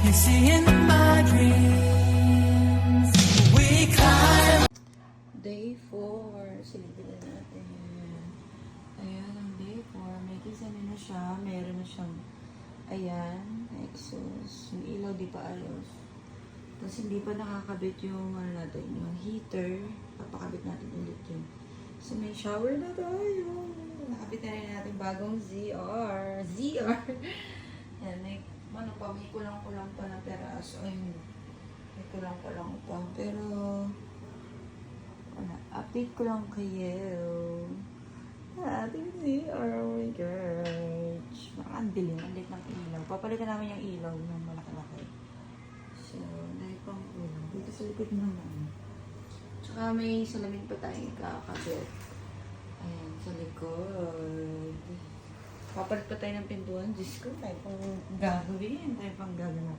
You see in my dreams, we climb. Day 4. Silipin na natin. Ayan ang day 4. May kisame na siya. Meron na siyang, ayan, exhaust. Yung ilaw di pa ayos. Tapos hindi pa nakakabit yung, ano natin, yung heater. Papakabit natin ulit yun. So may shower na tayo. Nakabit na rin natin bagong ZR. ZR! Ayan, may kulang-kulang pa na peraso. Ayun. May kulang-kulang pa. Pero, wala. Update ko lang kayo. Ating ZR. Oh my gosh. Nakakandilin. Ang lit ng ilaw. Papalitan namin yung ilaw ng malaki-laki. So, dahil pang kulang. Dito sa likod naman. Tsaka may salamin pa tayong kakabit. Ayan, sa likod. Papalit pa tayo ng pintuan. Diyos ko, tayo pang gagawin. Tayo pang gagawin.